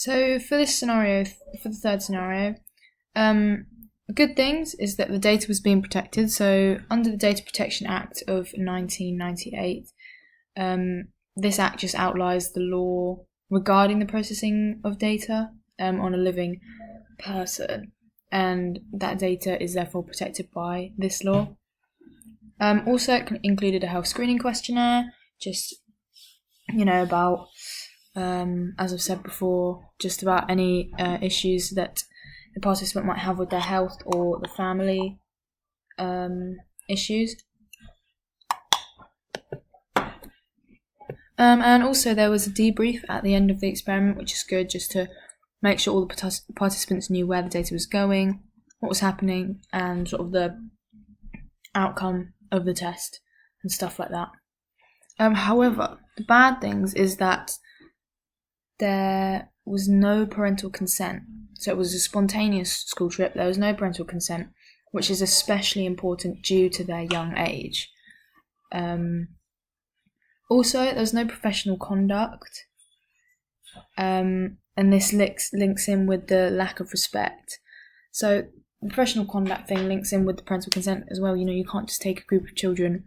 So for this scenario, for the third scenario, good things is that the data was being protected. So under the Data Protection Act of 1998, this act just outlines the law regarding the processing of data on a living person, and that data is therefore protected by this law. Also, it included a health screening questionnaire, just about, as I've said before, just about any issues that the participant might have with their health or the family issues. And also there was a debrief at the end of the experiment, which is good, just to make sure all the participants knew where the data was going, what was happening, and sort of the outcome of the test and stuff like that. However, the bad things is that there was no parental consent. So it was a spontaneous school trip. There was no parental consent, which is especially important due to their young age. Also, there was no professional conduct, and this links in with the lack of respect. So the professional conduct thing links in with the parental consent as well. You can't just take a group of children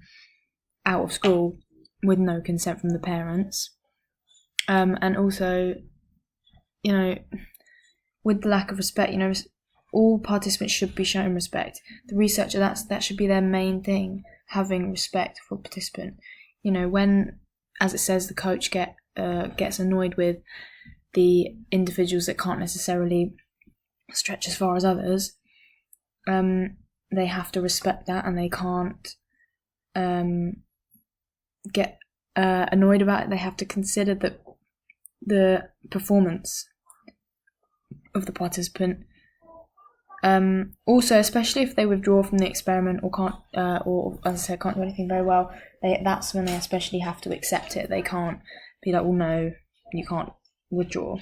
out of school with no consent from the parents. And also, with the lack of respect, all participants should be shown respect. The researcher, that should be their main thing, having respect for participant. When, as it says, the coach gets annoyed with the individuals that can't necessarily stretch as far as others, they have to respect that, and they can't get annoyed about it. They have to consider the performance of the participant. Also, especially if they withdraw from the experiment or can't, or as I said, can't do anything very well, that's when they especially have to accept it. They can't be like, well, no, you can't withdraw.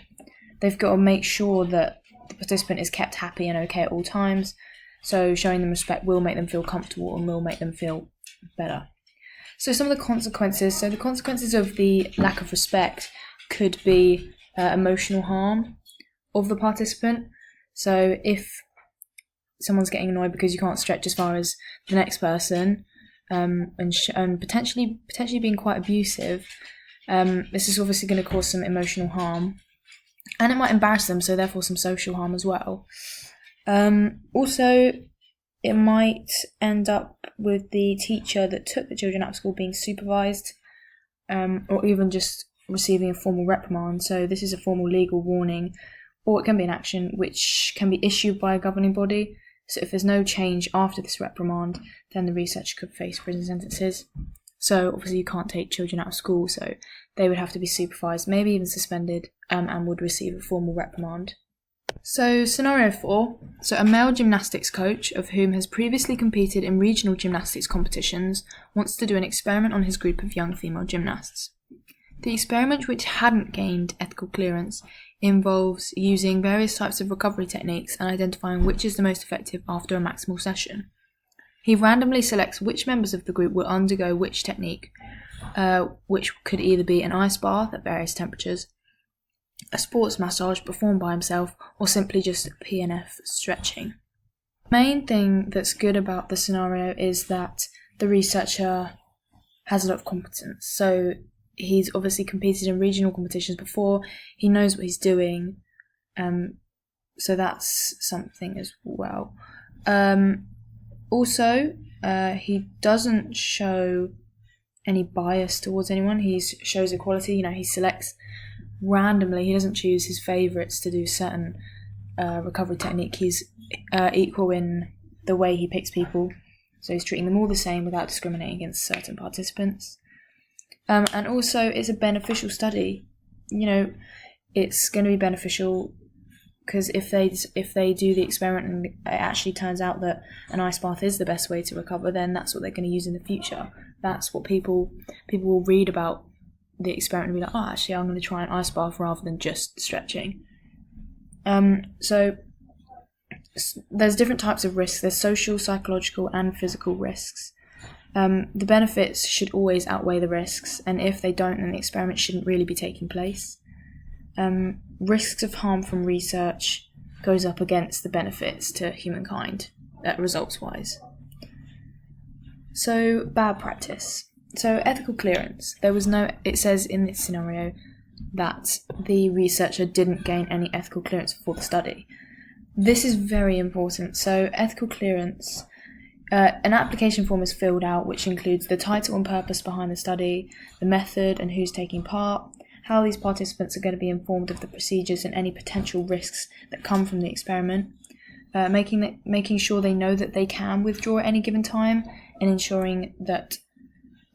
They've got to make sure that the participant is kept happy and okay at all times. So showing them respect will make them feel comfortable and will make them feel better. So some of the consequences. So the consequences of the lack of respect could be emotional harm of the participant. So if someone's getting annoyed because you can't stretch as far as the next person, and potentially being quite abusive, this is obviously going to cause some emotional harm, and it might embarrass them, so therefore some social harm as well. Also, it might end up with the teacher that took the children out of school being supervised, or even just receiving a formal reprimand. So this is a formal legal warning, or it can be an action which can be issued by a governing body. So if there's no change after this reprimand, then the researcher could face prison sentences. So obviously you can't take children out of school, so they would have to be supervised, maybe even suspended, and would receive a formal reprimand. So scenario 4, so a male gymnastics coach of whom has previously competed in regional gymnastics competitions wants to do an experiment on his group of young female gymnasts. The experiment, which hadn't gained ethical clearance, involves using various types of recovery techniques and identifying which is the most effective after a maximal session. He randomly selects which members of the group will undergo which technique, which could either be an ice bath at various temperatures, a sports massage performed by himself, or simply just PNF stretching. The main thing that's good about the scenario is that the researcher has a lot of competence. So he's obviously competed in regional competitions before, he knows what he's doing, so that's something as well. Also, he doesn't show any bias towards anyone. He shows equality. He selects randomly. He doesn't choose his favourites to do certain recovery technique. He's equal in the way he picks people, so he's treating them all the same without discriminating against certain participants. And also, it's a beneficial study. It's going to be beneficial because if they do the experiment and it actually turns out that an ice bath is the best way to recover, then that's what they're going to use in the future. That's what people will read about the experiment and be like, oh, actually, I'm going to try an ice bath rather than just stretching. So there's different types of risks. There's social, psychological, and physical risks. The benefits should always outweigh the risks, and if they don't, then the experiment shouldn't really be taking place. risks of harm from research goes up against the benefits to humankind, results-wise. So, bad practice. So, ethical clearance. It says in this scenario that the researcher didn't gain any ethical clearance for the study. This is very important. So, ethical clearance, an application form is filled out which includes the title and purpose behind the study, the method and who's taking part, how these participants are going to be informed of the procedures and any potential risks that come from the experiment, making sure they know that they can withdraw at any given time, and ensuring that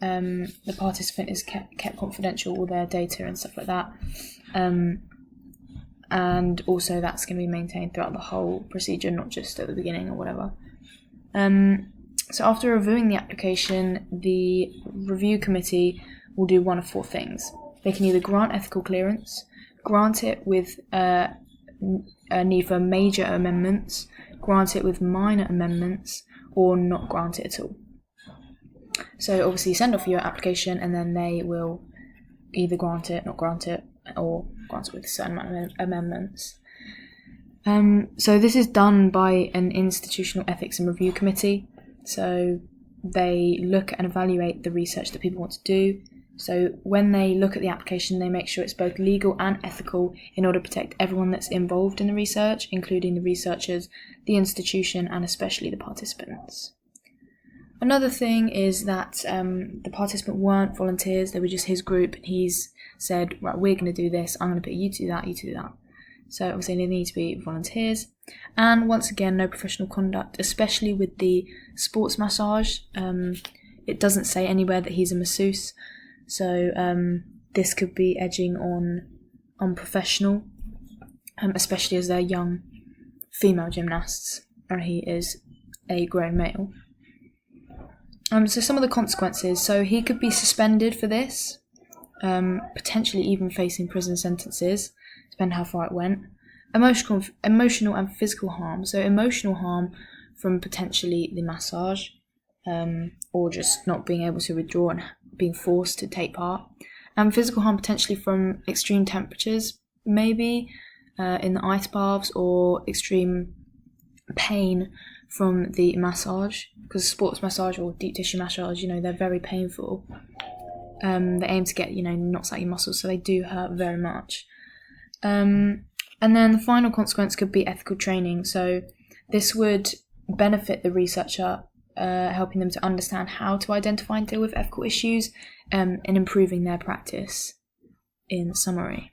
the participant is kept confidential, all their data and stuff like that. And also that's going to be maintained throughout the whole procedure, not just at the beginning or whatever. So after reviewing the application, the review committee will do one of four things. They can either grant ethical clearance, grant it with a need for major amendments, grant it with minor amendments, or not grant it at all. So obviously send off your application and then they will either grant it, not grant it, or grant it with a certain amount of amendments. So this is done by an institutional ethics and review committee. So they look and evaluate the research that people want to do. So when they look at the application, they make sure it's both legal and ethical in order to protect everyone that's involved in the research, including the researchers, the institution, and especially the participants. Another thing is that the participant weren't volunteers, they were just his group, and he's said, right, we're going to do this, I'm going to put you to do that, you to do that. So obviously they need to be volunteers. And once again, no professional conduct, especially with the sports massage. It doesn't say anywhere that he's a masseuse, so this could be edging on unprofessional, especially as they're young female gymnasts, and he is a grown male. So some of the consequences. So he could be suspended for this, potentially even facing prison sentences, depending how far it went. Emotional and physical harm. So emotional harm from potentially the massage, or just not being able to withdraw and being forced to take part. And physical harm potentially from extreme temperatures, maybe in the ice baths, or extreme pain from the massage, because sports massage or deep tissue massage, they're very painful. They aim to get, knots out your muscles, so they do hurt very much. And then the final consequence could be ethical training. So this would benefit the researcher, helping them to understand how to identify and deal with ethical issues, and improving their practice, in summary.